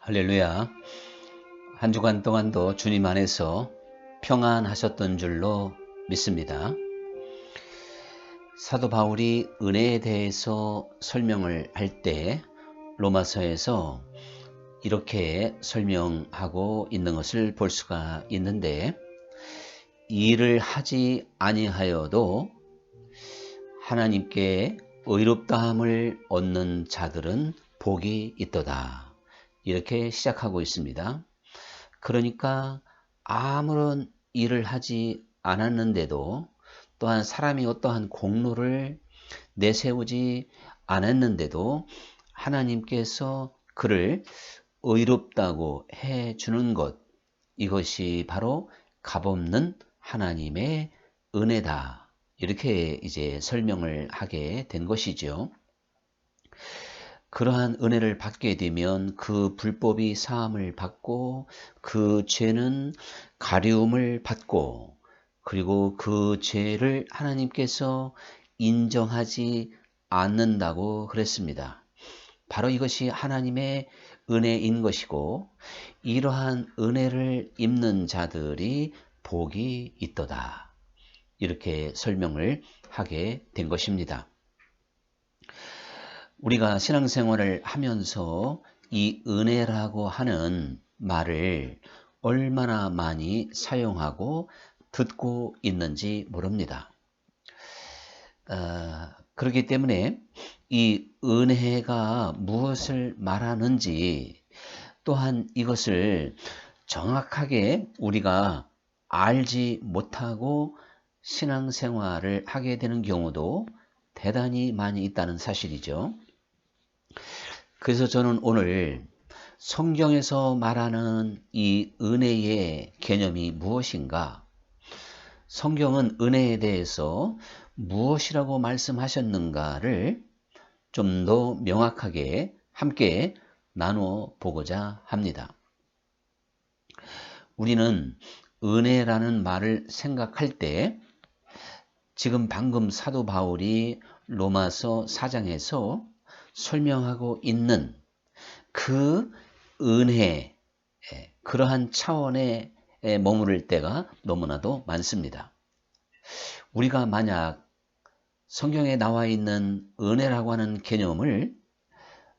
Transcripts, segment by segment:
할렐루야. 한 주간 동안도 주님 안에서 평안하셨던 줄로 믿습니다. 사도 바울이 은혜에 대해서 설명을 할 때 로마서에서 이렇게 설명하고 있는 것을 볼 수가 있는데, 일을 하지 아니하여도 하나님께 의롭다함을 얻는 자들은 복이 있도다. 이렇게 시작하고 있습니다. 그러니까 아무런 일을 하지 않았는데도, 또한 사람이 어떠한 공로를 내세우지 않았는데도 하나님께서 그를 의롭다고 해주는 것, 이것이 바로 값없는 하나님의 은혜다. 이렇게 이제 설명을 하게 된 것이죠. 그러한 은혜를 받게 되면 그 불법이 사함을 받고, 그 죄는 가리움을 받고, 그리고 그 죄를 하나님께서 인정하지 않는다고 그랬습니다. 바로 이것이 하나님의 은혜인 것이고, 이러한 은혜를 입는 자들이 복이 있도다. 이렇게 설명을 하게 된 것입니다. 우리가 신앙생활을 하면서 이 은혜라고 하는 말을 얼마나 많이 사용하고 듣고 있는지 모릅니다. 그렇기 때문에 이 은혜가 무엇을 말하는지, 또한 이것을 정확하게 우리가 알지 못하고 신앙생활을 하게 되는 경우도 대단히 많이 있다는 사실이죠. 그래서 저는 오늘 성경에서 말하는 이 은혜의 개념이 무엇인가, 성경은 은혜에 대해서 무엇이라고 말씀하셨는가를 좀 더 명확하게 함께 나누어 보고자 합니다. 우리는 은혜라는 말을 생각할 때 지금 방금 사도 바울이 로마서 4장에서 설명하고 있는 그 은혜, 그러한 차원에 머무를 때가 너무나도 많습니다. 우리가 만약 성경에 나와 있는 은혜라고 하는 개념을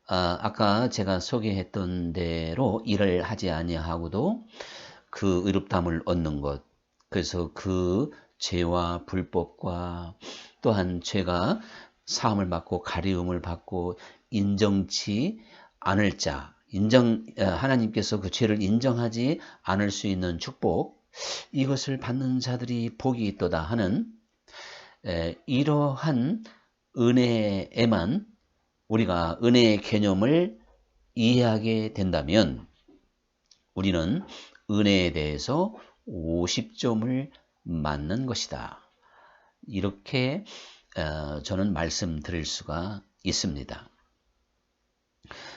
아까 제가 소개했던 대로 일을 하지 아니하고도 그 의롭다함을 얻는 것, 그래서 그 죄와 불법과 또한 죄가 사함을 받고 가리움을 받고 인정치 않을 자, 하나님께서 그 죄를 인정하지 않을 수 있는 축복, 이것을 받는 자들이 복이 있도다 하는 이러한 은혜에만 우리가 은혜의 개념을 이해하게 된다면 우리는 은혜에 대해서 50점을 맞는 것이다. 이렇게 저는 말씀드릴 수가 있습니다.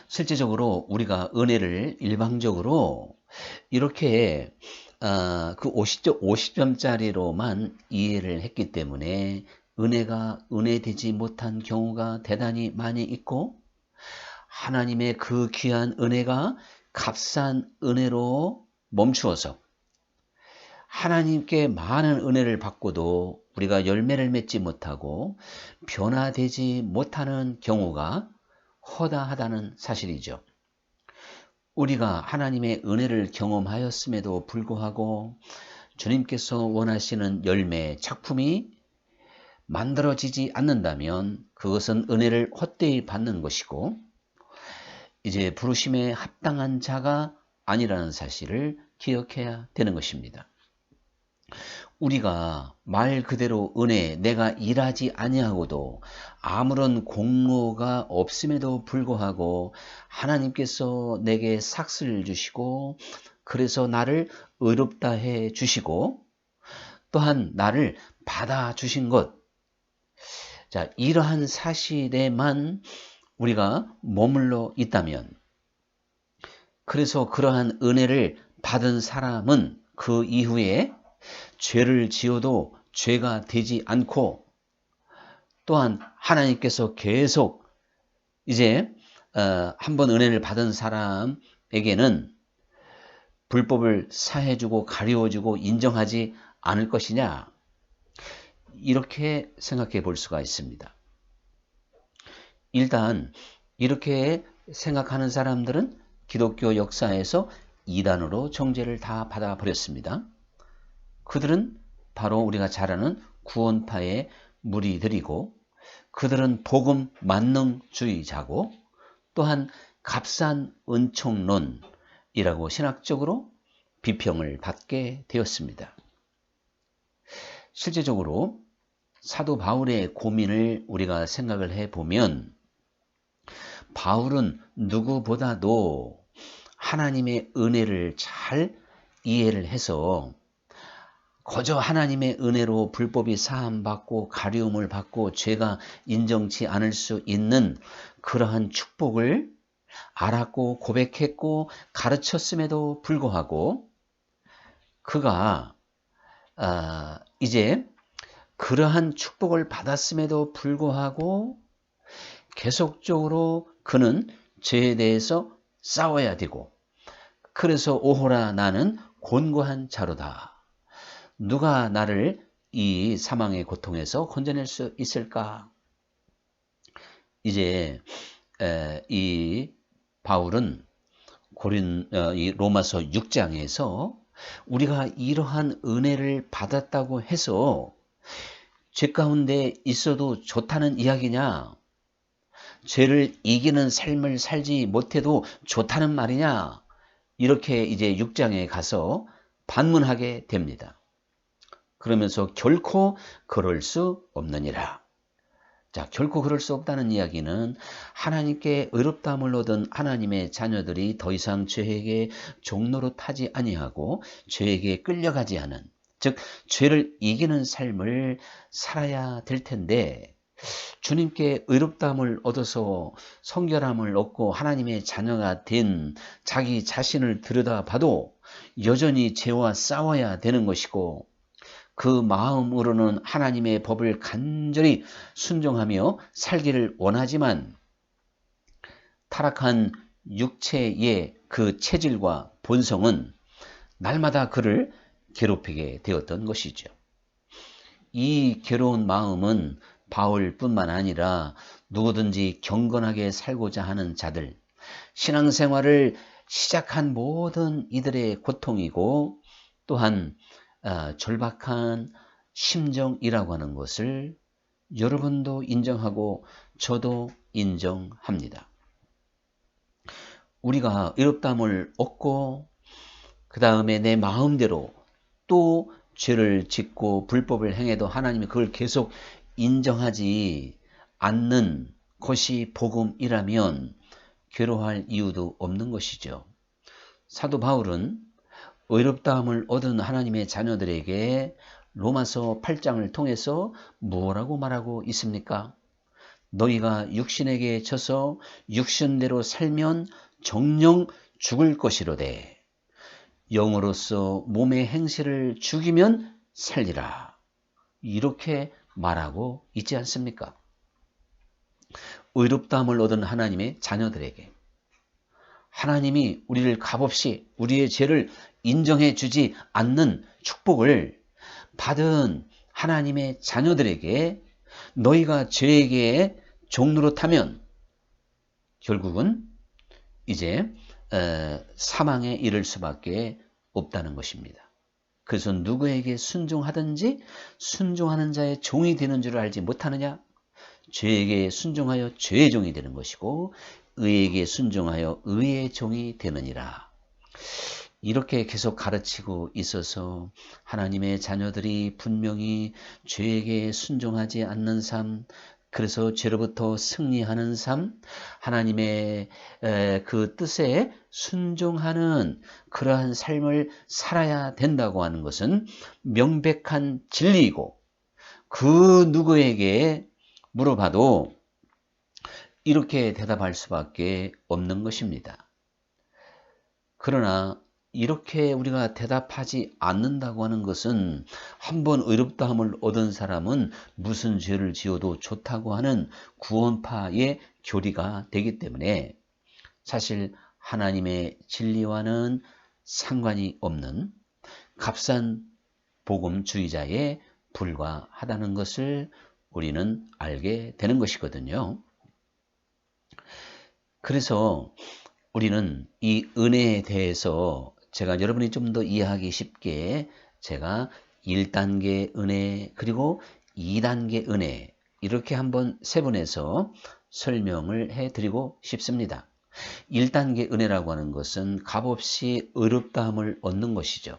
실제적으로 우리가 은혜를 일방적으로 이렇게 그 50점짜리로만 이해를 했기 때문에 은혜가 은혜되지 못한 경우가 대단히 많이 있고, 하나님의 그 귀한 은혜가 값싼 은혜로 멈추어서 하나님께 많은 은혜를 받고도 우리가 열매를 맺지 못하고 변화되지 못하는 경우가 허다하다는 사실이죠. 우리가 하나님의 은혜를 경험하였음에도 불구하고 주님께서 원하시는 열매, 작품이 만들어지지 않는다면 그것은 은혜를 헛되이 받는 것이고, 이제 부르심에 합당한 자가 아니라는 사실을 기억해야 되는 것입니다. 우리가 말 그대로 은혜, 내가 일하지 아니하고도 아무런 공로가 없음에도 불구하고 하나님께서 내게 삭슬 주시고, 그래서 나를 의롭다 해 주시고, 또한 나를 받아 주신 것, 자, 이러한 사실에만 우리가 머물러 있다면, 그래서 그러한 은혜를 받은 사람은 그 이후에 죄를 지어도 죄가 되지 않고, 또한 하나님께서 계속 이제 한번 은혜를 받은 사람에게는 불법을 사해주고 가리워주고 인정하지 않을 것이냐? 이렇게 생각해 볼 수가 있습니다. 일단 이렇게 생각하는 사람들은 기독교 역사에서 이단으로 정죄를 다 받아버렸습니다. 그들은 바로 우리가 잘 아는 구원파의 무리들이고, 그들은 복음 만능주의자고, 또한 값싼 은총론이라고 신학적으로 비평을 받게 되었습니다. 실제적으로 사도 바울의 고민을 우리가 생각을 해보면, 바울은 누구보다도 하나님의 은혜를 잘 이해를 해서 거저 하나님의 은혜로 불법이 사함받고 가리움을 받고 죄가 인정치 않을 수 있는 그러한 축복을 알았고 고백했고 가르쳤음에도 불구하고, 그가 이제 그러한 축복을 받았음에도 불구하고 계속적으로 그는 죄에 대해서 싸워야 되고, 그래서 오호라 나는 곤고한 자로다. 누가 나를 이 사망의 고통에서 건져낼 수 있을까? 이제 이 바울은 이 로마서 6장에서 우리가 이러한 은혜를 받았다고 해서 죄 가운데 있어도 좋다는 이야기냐? 죄를 이기는 삶을 살지 못해도 좋다는 말이냐? 이렇게 이제 6장에 가서 반문하게 됩니다. 그러면서 결코 그럴 수 없느니라. 자, 결코 그럴 수 없다는 이야기는 하나님께 의롭다함을 얻은 하나님의 자녀들이 더 이상 죄에게 종노릇하지 아니하고 죄에게 끌려가지 않은, 즉 죄를 이기는 삶을 살아야 될 텐데, 주님께 의롭다함을 얻어서 성결함을 얻고 하나님의 자녀가 된 자기 자신을 들여다봐도 여전히 죄와 싸워야 되는 것이고, 그 마음으로는 하나님의 법을 간절히 순종하며 살기를 원하지만 타락한 육체의 그 체질과 본성은 날마다 그를 괴롭히게 되었던 것이죠. 이 괴로운 마음은 바울뿐만 아니라 누구든지 경건하게 살고자 하는 자들, 신앙생활을 시작한 모든 이들의 고통이고, 또한 절박한 심정이라고 하는 것을 여러분도 인정하고 저도 인정합니다. 우리가 의롭다함을 얻고 그 다음에 내 마음대로 또 죄를 짓고 불법을 행해도 하나님이 그걸 계속 인정하지 않는 것이 복음이라면 괴로워할 이유도 없는 것이죠. 사도 바울은 의롭다함을 얻은 하나님의 자녀들에게 로마서 8장을 통해서 뭐라고 말하고 있습니까? 너희가 육신에게 져서 육신대로 살면 정녕 죽을 것이로되 영으로서 몸의 행실을 죽이면 살리라. 이렇게 말하고 있지 않습니까? 의롭다함을 얻은 하나님의 자녀들에게 하나님이 우리를 값없이 우리의 죄를 인정해 주지 않는 축복을 받은 하나님의 자녀들에게 너희가 죄에게 종노릇하면 결국은 이제 사망에 이를 수밖에 없다는 것입니다. 그래서 누구에게 순종하든지 순종하는 자의 종이 되는 줄 알지 못하느냐? 죄에게 순종하여 죄의 종이 되는 것이고 의에게 순종하여 의의 종이 되느니라. 이렇게 계속 가르치고 있어서 하나님의 자녀들이 분명히 죄에게 순종하지 않는 삶, 그래서 죄로부터 승리하는 삶, 하나님의 그 뜻에 순종하는 그러한 삶을 살아야 된다고 하는 것은 명백한 진리이고, 그 누구에게 물어봐도 이렇게 대답할 수밖에 없는 것입니다. 그러나 이렇게 우리가 대답하지 않는다고 하는 것은 한번 의롭다함을 얻은 사람은 무슨 죄를 지어도 좋다고 하는 구원파의 교리가 되기 때문에 사실 하나님의 진리와는 상관이 없는 값싼 복음주의자에 불과하다는 것을 우리는 알게 되는 것이거든요. 그래서 우리는 이 은혜에 대해서 제가 여러분이 좀 더 이해하기 쉽게 제가 1단계 은혜 그리고 2단계 은혜 이렇게 한번 세분해서 설명을 해드리고 싶습니다. 1단계 은혜라고 하는 것은 값없이 의롭다함을 얻는 것이죠.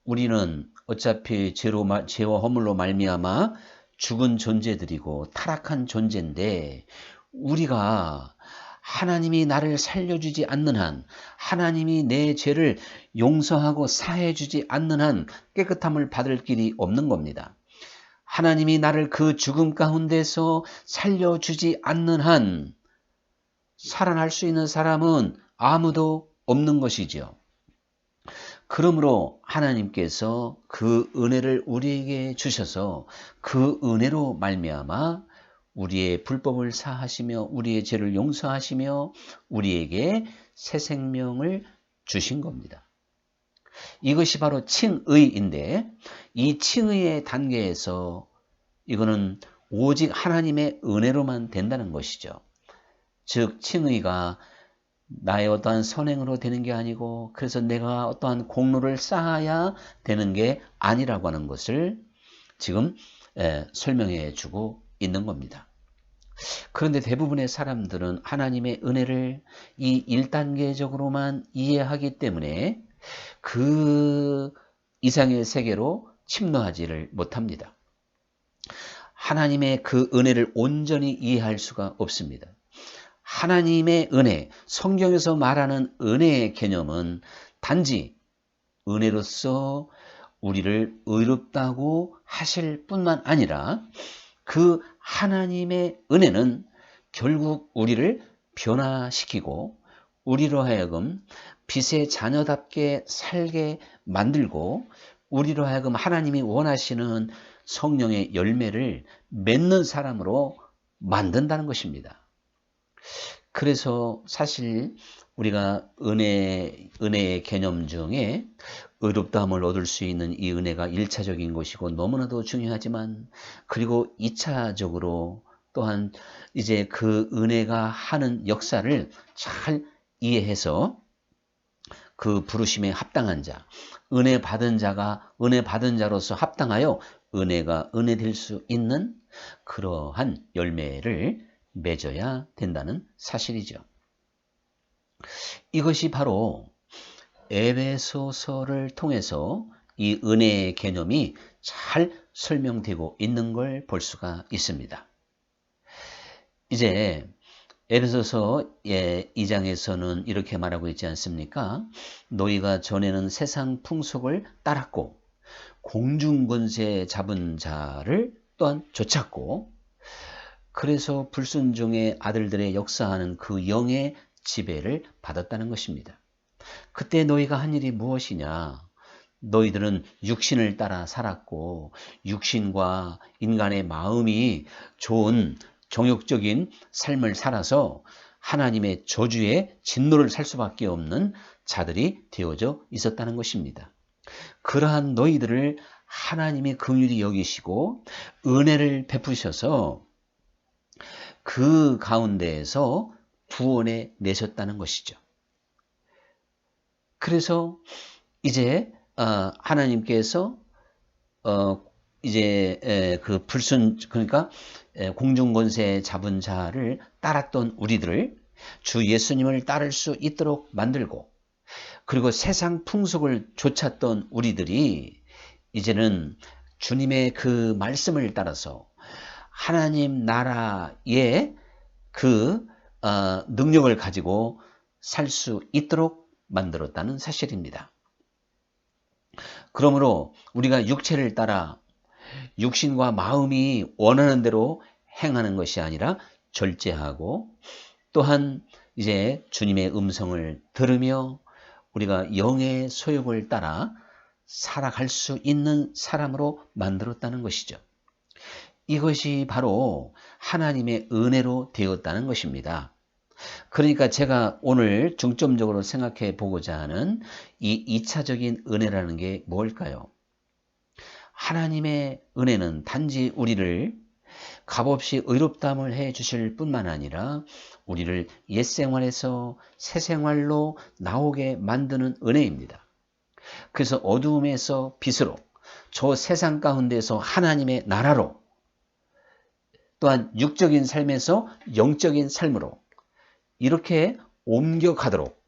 우리는 어차피 죄와 허물로 말미암아 죽은 존재들이고 타락한 존재인데 우리가 하나님이 나를 살려주지 않는 한, 하나님이 내 죄를 용서하고 사해주지 않는 한 깨끗함을 받을 길이 없는 겁니다. 하나님이 나를 그 죽음 가운데서 살려주지 않는 한 살아날 수 있는 사람은 아무도 없는 것이지요. 그러므로 하나님께서 그 은혜를 우리에게 주셔서 그 은혜로 말미암아 우리의 불법을 사하시며 우리의 죄를 용서하시며 우리에게 새 생명을 주신 겁니다. 이것이 바로 칭의인데 이 칭의의 단계에서 이거는 오직 하나님의 은혜로만 된다는 것이죠. 즉 칭의가 나의 어떠한 선행으로 되는 게 아니고 그래서 내가 어떠한 공로를 쌓아야 되는 게 아니라고 하는 것을 지금 설명해 주고 있는 겁니다. 그런데 대부분의 사람들은 하나님의 은혜를 이 1단계적으로만 이해하기 때문에 그 이상의 세계로 침노하지를 못합니다. 하나님의 그 은혜를 온전히 이해할 수가 없습니다. 하나님의 은혜, 성경에서 말하는 은혜의 개념은 단지 은혜로서 우리를 의롭다고 하실 뿐만 아니라 그 하나님의 은혜는 결국 우리를 변화시키고 우리로 하여금 빛의 자녀답게 살게 만들고 우리로 하여금 하나님이 원하시는 성령의 열매를 맺는 사람으로 만든다는 것입니다. 그래서 사실 우리가 은혜의 개념 중에 의롭다함을 얻을 수 있는 이 은혜가 1차적인 것이고 너무나도 중요하지만 그리고 2차적으로 또한 이제 그 은혜가 하는 역사를 잘 이해해서 그 부르심에 합당한 자, 은혜 받은 자가 은혜 받은 자로서 합당하여 은혜가 은혜될 수 있는 그러한 열매를 맺어야 된다는 사실이죠. 이것이 바로 에베소서를 통해서 이 은혜의 개념이 잘 설명되고 있는 걸 볼 수가 있습니다. 이제 에베소서 2장에서는 이렇게 말하고 있지 않습니까? 너희가 전에는 세상 풍속을 따랐고 공중권세 잡은 자를 또한 좇았고 그래서 불순종의 아들들의 역사하는 그 영의 지배를 받았다는 것입니다. 그때 너희가 한 일이 무엇이냐? 너희들은 육신을 따라 살았고 육신과 인간의 마음이 좋은 정욕적인 삶을 살아서 하나님의 저주의 진노를 살 수밖에 없는 자들이 되어져 있었다는 것입니다. 그러한 너희들을 하나님의 긍휼히 여기시고 은혜를 베푸셔서 그 가운데에서 구원해 내셨다는 것이죠. 그래서 이제 하나님께서 이제 그 그러니까 공중권세 잡은 자를 따랐던 우리들을 주 예수님을 따를 수 있도록 만들고 그리고 세상 풍속을 좇았던 우리들이 이제는 주님의 그 말씀을 따라서 하나님 나라의 그 능력을 가지고 살 수 있도록 만들었다는 사실입니다. 그러므로 우리가 육체를 따라 육신과 마음이 원하는 대로 행하는 것이 아니라 절제하고 또한 이제 주님의 음성을 들으며 우리가 영의 소욕을 따라 살아갈 수 있는 사람으로 만들었다는 것이죠. 이것이 바로 하나님의 은혜로 되었다는 것입니다. 그러니까 제가 오늘 중점적으로 생각해 보고자 하는 이 2차적인 은혜라는 게 뭘까요? 하나님의 은혜는 단지 우리를 값없이 의롭다함을 해 주실 뿐만 아니라 우리를 옛 생활에서 새 생활로 나오게 만드는 은혜입니다. 그래서 어두움에서 빛으로, 저 세상 가운데서 하나님의 나라로, 또한 육적인 삶에서 영적인 삶으로 이렇게 옮겨가도록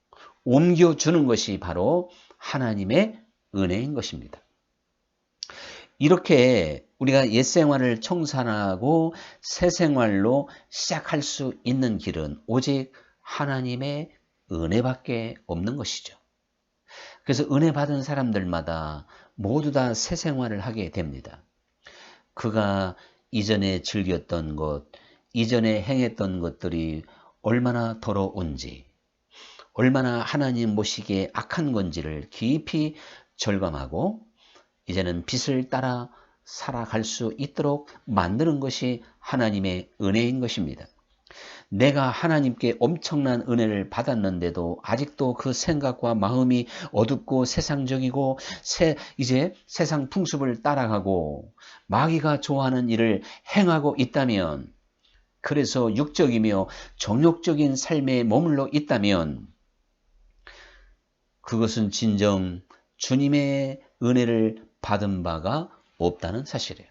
옮겨주는 것이 바로 하나님의 은혜인 것입니다. 이렇게 우리가 옛 생활을 청산하고 새 생활로 시작할 수 있는 길은 오직 하나님의 은혜밖에 없는 것이죠. 그래서 은혜 받은 사람들마다 모두 다 새 생활을 하게 됩니다. 그가 이전에 즐겼던 것, 이전에 행했던 것들이 얼마나 더러운지, 얼마나 하나님 보시기에 악한 건지를 깊이 절감하고 이제는 빛을 따라 살아갈 수 있도록 만드는 것이 하나님의 은혜인 것입니다. 내가 하나님께 엄청난 은혜를 받았는데도 아직도 그 생각과 마음이 어둡고 세상적이고 이제 세상 풍습을 따라가고 마귀가 좋아하는 일을 행하고 있다면, 그래서 육적이며 정욕적인 삶에 머물러 있다면 그것은 진정 주님의 은혜를 받은 바가 없다는 사실이에요.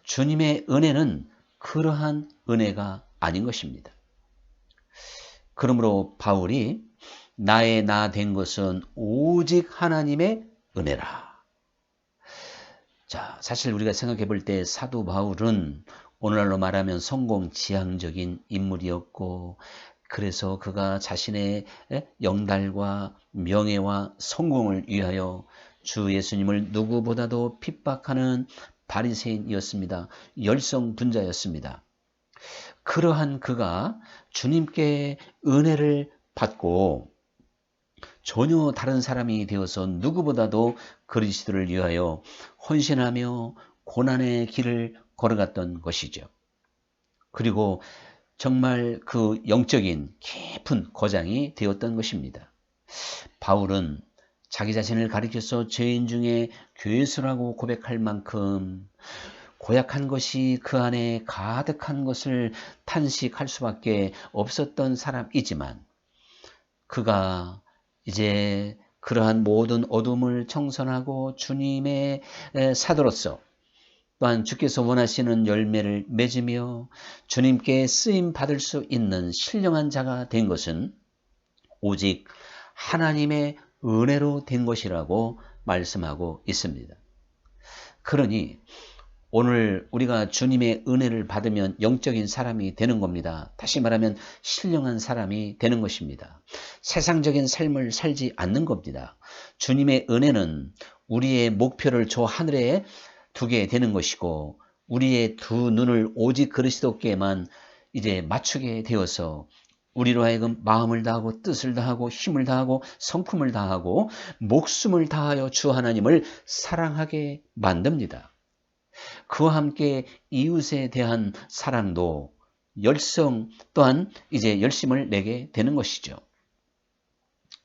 주님의 은혜는 그러한 은혜가 아닌 것입니다. 그러므로 바울이 나의 나 된 것은 오직 하나님의 은혜라. 자, 사실 우리가 생각해 볼 때 사도 바울은 오늘날로 말하면 성공지향적인 인물이었고, 그래서 그가 자신의 영달과 명예와 성공을 위하여 주 예수님을 누구보다도 핍박하는 바리새인이었습니다. 열성분자였습니다. 그러한 그가 주님께 은혜를 받고 전혀 다른 사람이 되어서 누구보다도 그리스도를 위하여 헌신하며 고난의 길을 걸어갔던 것이죠. 그리고 정말 그 영적인 깊은 거장이 되었던 것입니다. 바울은 자기 자신을 가리켜서 죄인 중에 괴수라고 고백할 만큼 고약한 것이 그 안에 가득한 것을 탄식할 수밖에 없었던 사람이지만, 그가 이제 그러한 모든 어둠을 청산하고 주님의 사도로서 또한 주께서 원하시는 열매를 맺으며 주님께 쓰임 받을 수 있는 신령한 자가 된 것은 오직 하나님의 은혜로 된 것이라고 말씀하고 있습니다. 그러니 오늘 우리가 주님의 은혜를 받으면 영적인 사람이 되는 겁니다. 다시 말하면 신령한 사람이 되는 것입니다. 세상적인 삶을 살지 않는 겁니다. 주님의 은혜는 우리의 목표를 저 하늘에 두게 되는 것이고, 우리의 두 눈을 오직 그리스도께만 이제 맞추게 되어서 우리로 하여금 마음을 다하고 뜻을 다하고 힘을 다하고 성품을 다하고 목숨을 다하여 주 하나님을 사랑하게 만듭니다. 그와 함께 이웃에 대한 사랑도 열성 또한 이제 열심을 내게 되는 것이죠.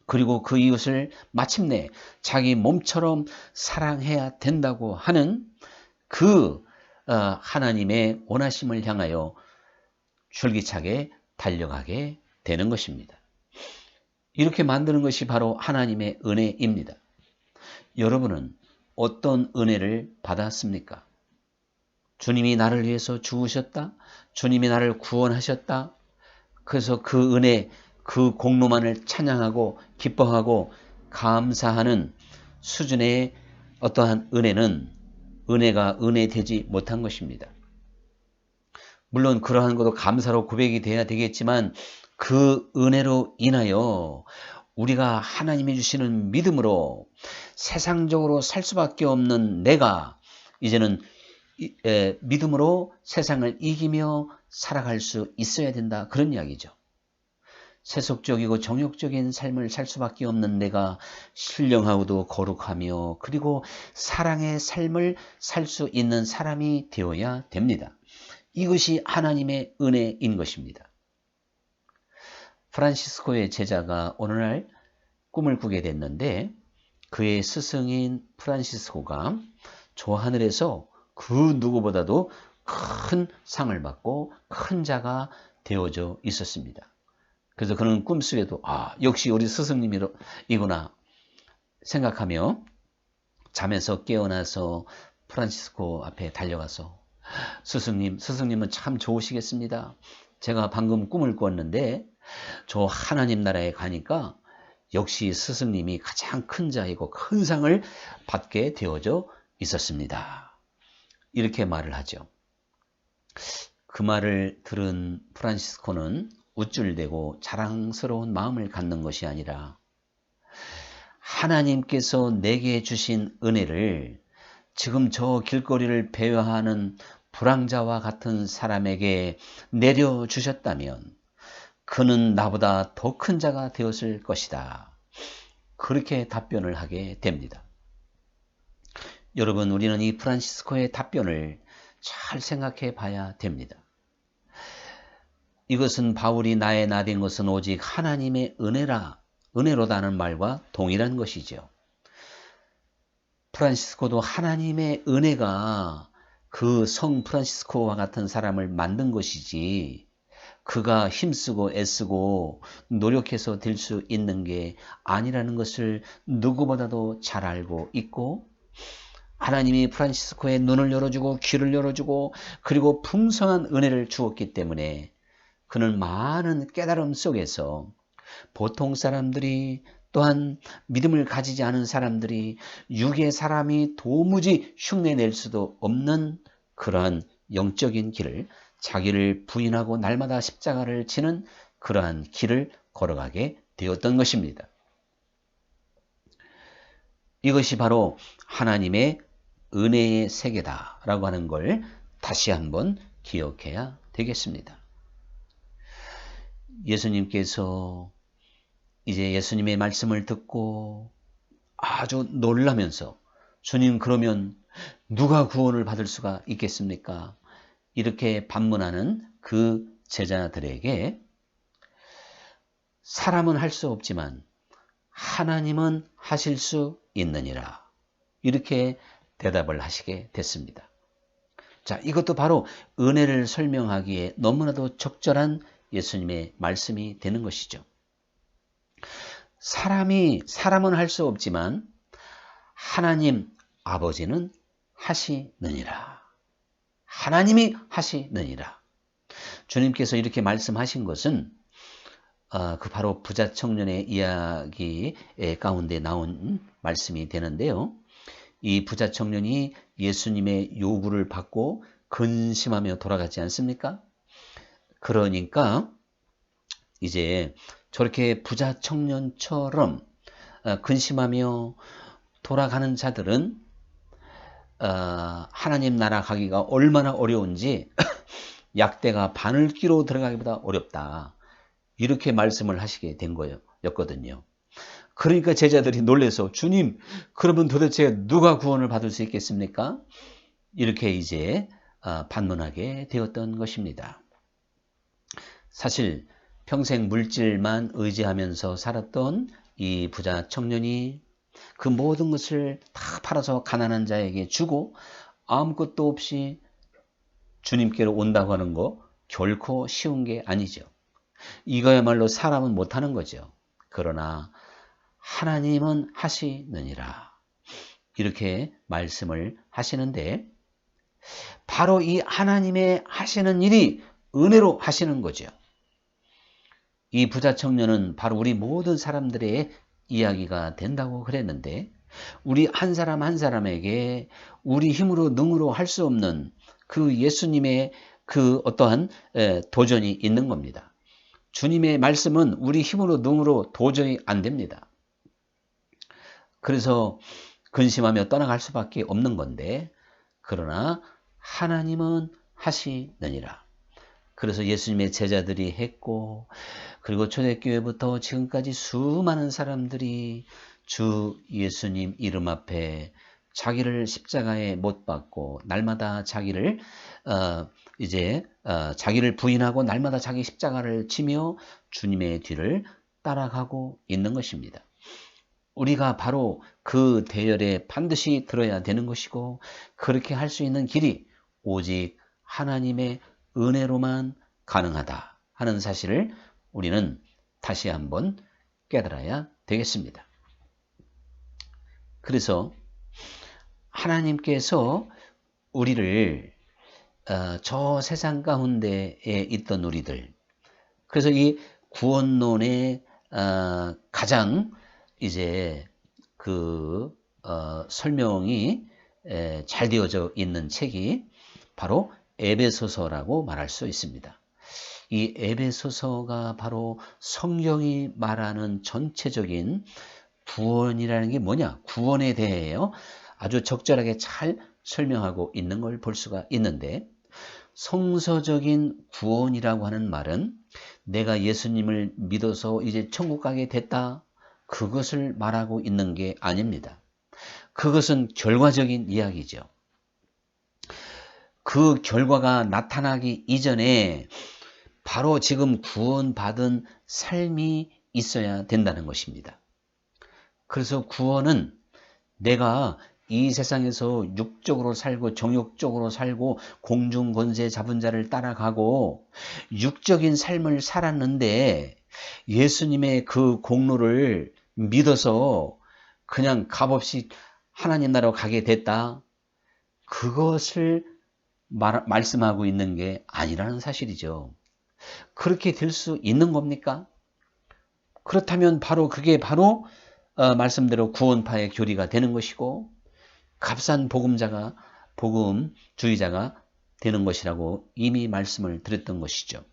그리고 그 이웃을 마침내 자기 몸처럼 사랑해야 된다고 하는 그 하나님의 원하심을 향하여 줄기차게 달려가게 되는 것입니다. 이렇게 만드는 것이 바로 하나님의 은혜입니다. 여러분은 어떤 은혜를 받았습니까? 주님이 나를 위해서 죽으셨다. 주님이 나를 구원하셨다. 그래서 그 은혜, 그 공로만을 찬양하고 기뻐하고 감사하는 수준의 어떠한 은혜는 은혜가 은혜되지 못한 것입니다. 물론 그러한 것도 감사로 고백이 돼야 되겠지만, 그 은혜로 인하여 우리가 하나님이 주시는 믿음으로 세상적으로 살 수밖에 없는 내가 이제는 믿음으로 세상을 이기며 살아갈 수 있어야 된다, 그런 이야기죠. 세속적이고 정욕적인 삶을 살 수밖에 없는 내가 신령하고도 거룩하며 그리고 사랑의 삶을 살 수 있는 사람이 되어야 됩니다. 이것이 하나님의 은혜인 것입니다. 프란시스코의 제자가 어느 날 꿈을 꾸게 됐는데 그의 스승인 프란시스코가 저 하늘에서 그 누구보다도 큰 상을 받고 큰 자가 되어져 있었습니다. 그래서 그는 꿈속에도 역시 우리 스승님이구나 생각하며 잠에서 깨어나서 프란시스코 앞에 달려가서 스승님은 참 좋으시겠습니다. 제가 방금 꿈을 꾸었는데 저 하나님 나라에 가니까 역시 스승님이 가장 큰 자이고 큰 상을 받게 되어져 있었습니다. 이렇게 말을 하죠. 그 말을 들은 프란시스코는 우쭐대고 자랑스러운 마음을 갖는 것이 아니라 하나님께서 내게 주신 은혜를 지금 저 길거리를 배회하는 불황자와 같은 사람에게 내려주셨다면 그는 나보다 더 큰 자가 되었을 것이다. 그렇게 답변을 하게 됩니다. 여러분, 우리는 이 프란시스코의 답변을 잘 생각해 봐야 됩니다. 이것은 바울이 나의 나 된 것은 오직 하나님의 은혜로다는 말과 동일한 것이죠. 프란시스코도 하나님의 은혜가 그 성 프란시스코와 같은 사람을 만든 것이지 그가 힘쓰고 애쓰고 노력해서 될 수 있는 게 아니라는 것을 누구보다도 잘 알고 있고 하나님이 프란시스코의 눈을 열어주고 귀를 열어주고 그리고 풍성한 은혜를 주었기 때문에 그는 많은 깨달음 속에서 보통 사람들이 또한 믿음을 가지지 않은 사람들이 육의 사람이 도무지 흉내낼 수도 없는 그러한 영적인 길을 자기를 부인하고 날마다 십자가를 지는 그러한 길을 걸어가게 되었던 것입니다. 이것이 바로 하나님의 은혜의 세계다라고 하는 걸 다시 한번 기억해야 되겠습니다. 예수님께서 이제 예수님의 말씀을 듣고 아주 놀라면서 주님 그러면 누가 구원을 받을 수가 있겠습니까? 이렇게 반문하는 그 제자들에게 사람은 할 수 없지만 하나님은 하실 수 있느니라. 이렇게 대답을 하시게 됐습니다. 자, 이것도 바로 은혜를 설명하기에 너무나도 적절한 예수님의 말씀이 되는 것이죠. 사람은 할 수 없지만 하나님 아버지는 하시느니라. 하나님이 하시느니라. 주님께서 이렇게 말씀하신 것은 그 바로 부자 청년의 이야기 가운데 나온 말씀이 되는데요. 이 부자 청년이 예수님의 요구를 받고 근심하며 돌아가지 않습니까? 그러니까 이제 저렇게 부자 청년처럼 근심하며 돌아가는 자들은 하나님 나라 가기가 얼마나 어려운지 약대가 바늘귀로 들어가기보다 어렵다. 이렇게 말씀을 하시게 된 거였거든요. 그러니까 제자들이 놀라서 주님, 그러면 도대체 누가 구원을 받을 수 있겠습니까? 이렇게 이제 반문하게 되었던 것입니다. 사실 평생 물질만 의지하면서 살았던 이 부자 청년이 그 모든 것을 다 팔아서 가난한 자에게 주고 아무것도 없이 주님께로 온다고 하는 거 결코 쉬운 게 아니죠. 이거야말로 사람은 못하는 거죠. 그러나 하나님은 하시느니라. 이렇게 말씀을 하시는데 바로 이 하나님의 하시는 일이 은혜로 하시는 거죠. 이 부자 청년은 바로 우리 모든 사람들의 이야기가 된다고 그랬는데 우리 한 사람 한 사람에게 우리 힘으로 능으로 할 수 없는 그 예수님의 그 어떠한 도전이 있는 겁니다. 주님의 말씀은 우리 힘으로 능으로 도저히 안 됩니다. 그래서 근심하며 떠나갈 수밖에 없는 건데 그러나 하나님은 하시느니라. 그래서 예수님의 제자들이 했고 그리고 초대교회부터 지금까지 수많은 사람들이 주 예수님 이름 앞에 자기를 십자가에 못 박고 날마다 자기를 자기를 부인하고 날마다 자기 십자가를 지며 주님의 뒤를 따라가고 있는 것입니다. 우리가 바로 그 대열에 반드시 들어야 되는 것이고, 그렇게 할 수 있는 길이 오직 하나님의 은혜로만 가능하다 하는 사실을 우리는 다시 한번 깨달아야 되겠습니다. 그래서 하나님께서 우리를 저 세상 가운데에 있던 우리들, 그래서 이 구원론의 가장 이제 그 설명이 잘 되어져 있는 책이 바로 에베소서라고 말할 수 있습니다. 이 에베소서가 바로 성경이 말하는 전체적인 구원이라는 게 뭐냐? 구원에 대해요. 아주 적절하게 잘 설명하고 있는 걸 볼 수가 있는데, 성서적인 구원이라고 하는 말은 내가 예수님을 믿어서 이제 천국 가게 됐다, 그것을 말하고 있는 게 아닙니다. 그것은 결과적인 이야기죠. 그 결과가 나타나기 이전에 바로 지금 구원받은 삶이 있어야 된다는 것입니다. 그래서 구원은 내가 이 세상에서 육적으로 살고 정욕적으로 살고 공중권세 잡은 자를 따라가고 육적인 삶을 살았는데, 예수님의 그 공로를 믿어서 그냥 값없이 하나님 나라로 가게 됐다, 그것을 말씀하고 있는 게 아니라는 사실이죠. 그렇게 될 수 있는 겁니까? 그렇다면 바로 그게 바로 말씀대로 구원파의 교리가 되는 것이고, 값싼 복음주의자가 되는 것이라고 이미 말씀을 드렸던 것이죠.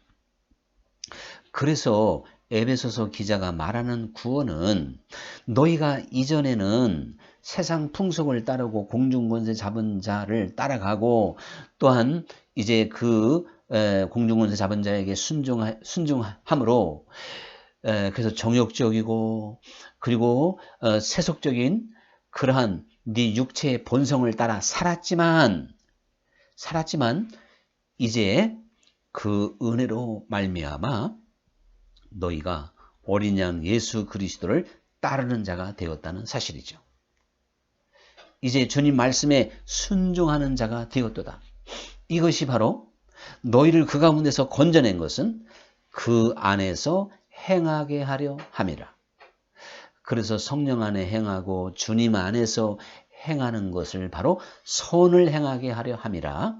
그래서 에베소서 기자가 말하는 구원은, 너희가 이전에는 세상 풍속을 따르고 공중권세 잡은 자를 따라가고, 또한 이제 그 공중권세 잡은 자에게 순종함으로 그래서 정욕적이고 그리고 세속적인 그러한 네 육체의 본성을 따라 살았지만 이제 그 은혜로 말미암아 너희가 어린 양 예수 그리스도를 따르는 자가 되었다는 사실이죠. 이제 주님 말씀에 순종하는 자가 되었도다. 이것이 바로 너희를 그 가운데서 건져낸 것은 그 안에서 행하게 하려 함이라. 그래서 성령 안에 행하고 주님 안에서 행하는 것을 바로 선을 행하게 하려 함이라,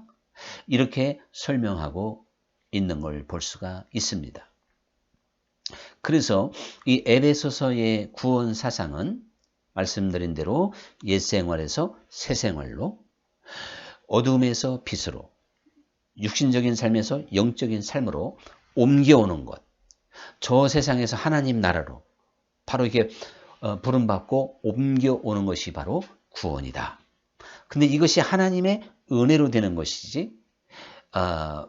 이렇게 설명하고 있는 걸 볼 수가 있습니다. 그래서 이 에베소서의 구원 사상은 말씀드린 대로 옛 생활에서 새 생활로, 어둠에서 빛으로, 육신적인 삶에서 영적인 삶으로 옮겨오는 것, 저 세상에서 하나님 나라로 바로 이게 부름받고 옮겨오는 것이 바로 구원이다. 근데 이것이 하나님의 은혜로 되는 것이지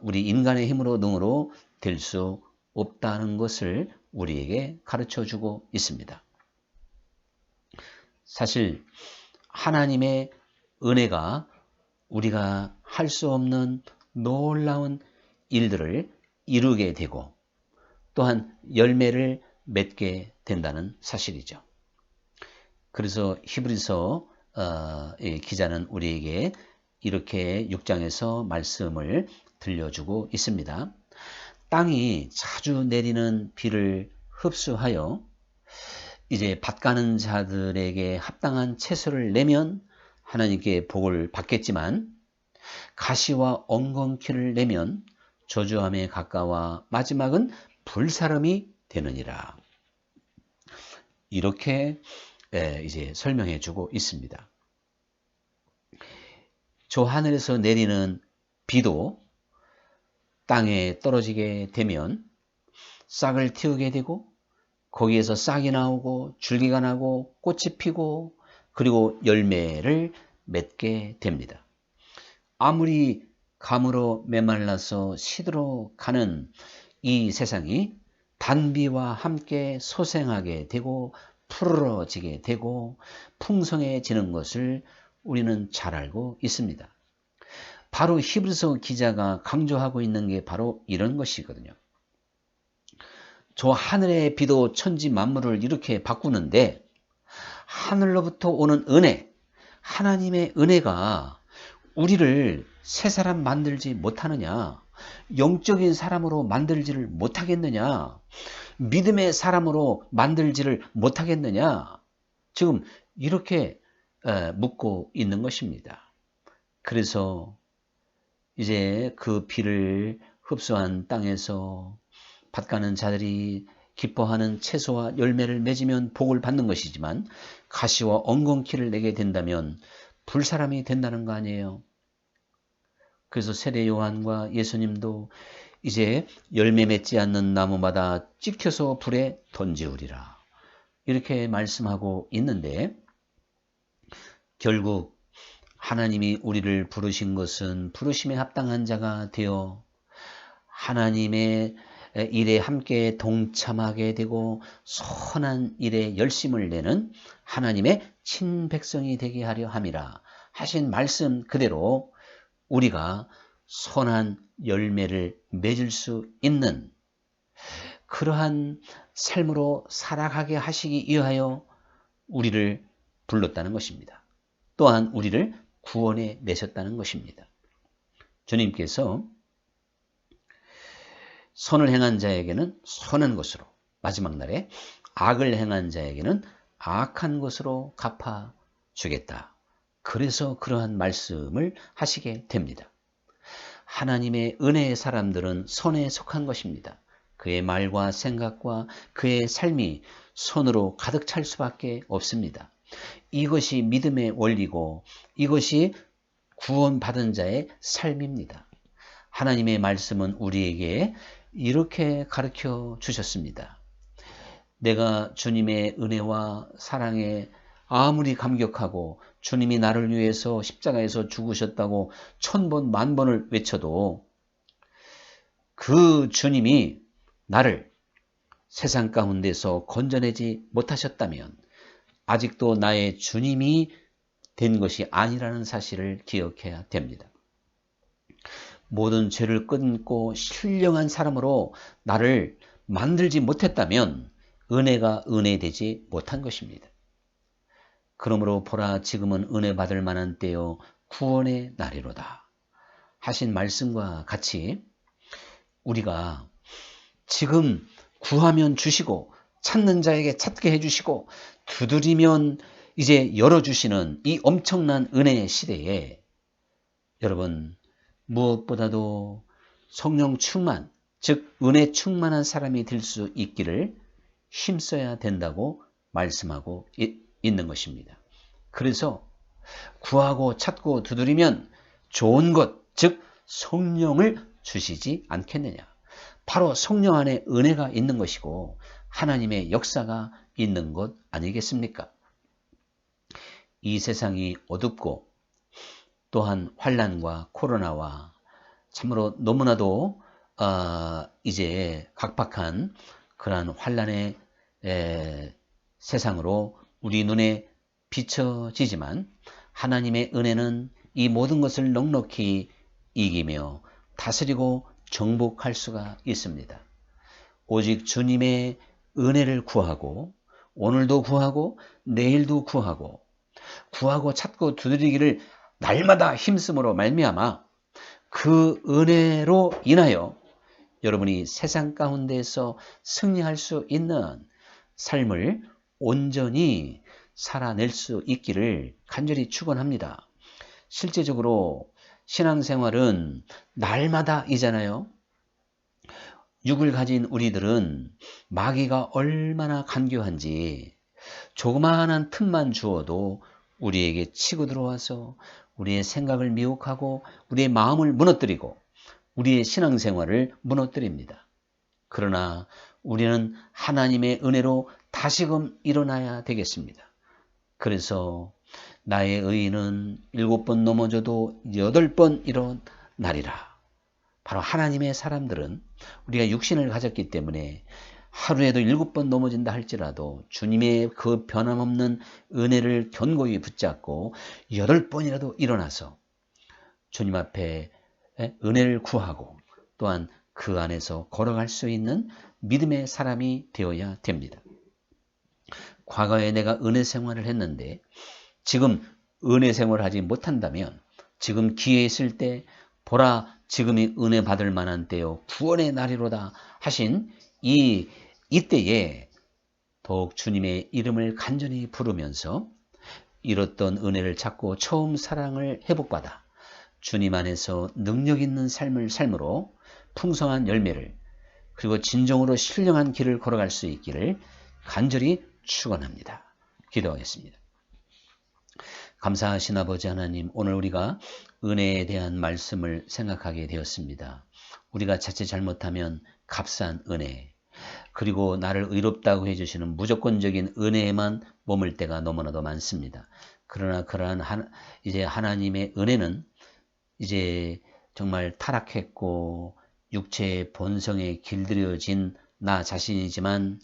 우리 인간의 힘으로 능으로 될 수 없다는 것을 우리에게 가르쳐주고 있습니다. 사실 하나님의 은혜가 우리가 할 수 없는 놀라운 일들을 이루게 되고 또한 열매를 맺게 된다는 사실이죠. 그래서 히브리서 기자는 우리에게 이렇게 6장에서 말씀을 들려주고 있습니다. 땅이 자주 내리는 비를 흡수하여 이제 밭가는 자들에게 합당한 채소를 내면 하나님께 복을 받겠지만, 가시와 엉겅퀴를 내면 저주함에 가까워 마지막은 불사름이 되느니라. 이렇게 이제 설명해 주고 있습니다. 저 하늘에서 내리는 비도 땅에 떨어지게 되면 싹을 틔우게 되고, 거기에서 싹이 나오고 줄기가 나고 꽃이 피고 그리고 열매를 맺게 됩니다. 아무리 가물어 메말라서 시들어 가는 이 세상이 단비와 함께 소생하게 되고 푸르러지게 되고 풍성해지는 것을 우리는 잘 알고 있습니다. 바로 히브리서 기자가 강조하고 있는 게 바로 이런 것이거든요. 저 하늘의 비도 천지 만물을 이렇게 바꾸는데 하늘로부터 오는 은혜, 하나님의 은혜가 우리를 새 사람 만들지 못하느냐? 영적인 사람으로 만들지를 못하겠느냐? 믿음의 사람으로 만들지를 못하겠느냐? 지금 이렇게 묻고 있는 것입니다. 그래서 이제 그 비를 흡수한 땅에서 밭가는 자들이 기뻐하는 채소와 열매를 맺으면 복을 받는 것이지만 가시와 엉겅퀴를 내게 된다면 불사람이 된다는 거 아니에요. 그래서 세례 요한과 예수님도 이제 열매 맺지 않는 나무마다 찍혀서 불에 던지우리라 이렇게 말씀하고 있는데, 결국 하나님이 우리를 부르신 것은 부르심에 합당한 자가 되어 하나님의 일에 함께 동참하게 되고 선한 일에 열심을 내는 하나님의 친백성이 되게 하려 함이라 하신 말씀 그대로 우리가 선한 열매를 맺을 수 있는 그러한 삶으로 살아가게 하시기 위하여 우리를 불렀다는 것입니다. 또한 우리를 구원해 내셨다는 것입니다. 주님께서 선을 행한 자에게는 선한 것으로, 마지막 날에 악을 행한 자에게는 악한 것으로 갚아주겠다. 그래서 그러한 말씀을 하시게 됩니다. 하나님의 은혜의 사람들은 선에 속한 것입니다. 그의 말과 생각과 그의 삶이 선으로 가득 찰 수밖에 없습니다. 이것이 믿음의 원리고 이것이 구원받은 자의 삶입니다. 하나님의 말씀은 우리에게 이렇게 가르쳐 주셨습니다. 내가 주님의 은혜와 사랑에 아무리 감격하고 주님이 나를 위해서 십자가에서 죽으셨다고 1000번 만번을 외쳐도 그 주님이 나를 세상 가운데서 건져내지 못하셨다면 아직도 나의 주님이 된 것이 아니라는 사실을 기억해야 됩니다. 모든 죄를 끊고 신령한 사람으로 나를 만들지 못했다면 은혜가 은혜되지 못한 것입니다. 그러므로 보라, 지금은 은혜 받을 만한 때요 구원의 날이로다 하신 말씀과 같이 우리가 지금 구하면 주시고 찾는 자에게 찾게 해주시고 두드리면 이제 열어주시는 이 엄청난 은혜의 시대에 여러분 무엇보다도 성령 충만, 즉 은혜 충만한 사람이 될 수 있기를 힘써야 된다고 말씀하고 있는 것입니다. 그래서 구하고 찾고 두드리면 좋은 것, 즉 성령을 주시지 않겠느냐. 바로 성령 안에 은혜가 있는 것이고 하나님의 역사가 있는 것 아니겠습니까? 이 세상이 어둡고 또한 환난과 코로나와 참으로 너무나도 이제 각박한 그러한 환난의 세상으로 우리 눈에 비춰지지만 하나님의 은혜는 이 모든 것을 넉넉히 이기며 다스리고 정복할 수가 있습니다. 오직 주님의 은혜를 구하고 오늘도 구하고 내일도 구하고 찾고 두드리기를 날마다 힘쓰므로 말미암아 그 은혜로 인하여 여러분이 세상 가운데에서 승리할 수 있는 삶을 온전히 살아낼 수 있기를 간절히 축원합니다. 실제적으로 신앙생활은 날마다이잖아요. 육을 가진 우리들은 마귀가 얼마나 간교한지 조그마한 틈만 주어도 우리에게 치고 들어와서 우리의 생각을 미혹하고 우리의 마음을 무너뜨리고 우리의 신앙생활을 무너뜨립니다. 그러나 우리는 하나님의 은혜로 다시금 일어나야 되겠습니다. 그래서 나의 의인은 7번 넘어져도 8번 일어나리라. 바로 하나님의 사람들은 우리가 육신을 가졌기 때문에 하루에도 7번 넘어진다 할지라도 주님의 그 변함없는 은혜를 견고히 붙잡고 8번이라도 일어나서 주님 앞에 은혜를 구하고 또한 그 안에서 걸어갈 수 있는 믿음의 사람이 되어야 됩니다. 과거에 내가 은혜 생활을 했는데 지금 은혜 생활을 하지 못한다면 지금 기회 있을 때 보라 지금이 은혜 받을 만한 때요 구원의 날이로다 하신 이때에 더욱 주님의 이름을 간절히 부르면서 잃었던 은혜를 찾고 처음 사랑을 회복받아 주님 안에서 능력 있는 삶으로 풍성한 열매를 그리고 진정으로 신령한 길을 걸어갈 수 있기를 간절히 축원합니다. 기도하겠습니다. 감사하신 아버지 하나님, 오늘 우리가 은혜에 대한 말씀을 생각하게 되었습니다. 우리가 자칫 잘못하면 값싼 은혜, 그리고 나를 의롭다고 해주시는 무조건적인 은혜에만 머물 때가 너무나도 많습니다. 그러나 그러한 이제 하나님의 은혜는 이제 정말 타락했고 육체의 본성에 길들여진 나 자신이지만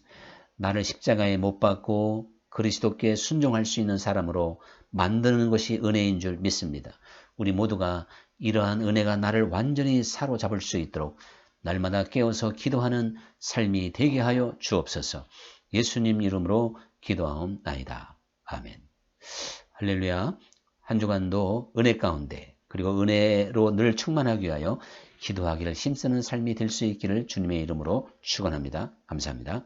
나를 십자가에 못 박고 그리스도께 순종할 수 있는 사람으로 만드는 것이 은혜인 줄 믿습니다. 우리 모두가 이러한 은혜가 나를 완전히 사로잡을 수 있도록 날마다 깨어서 기도하는 삶이 되게 하여 주옵소서. 예수님 이름으로 기도하옵나이다. 아멘. 할렐루야. 한 주간도 은혜 가운데 그리고 은혜로 늘 충만하기 위하여 기도하기를 힘쓰는 삶이 될 수 있기를 주님의 이름으로 축원합니다. 감사합니다.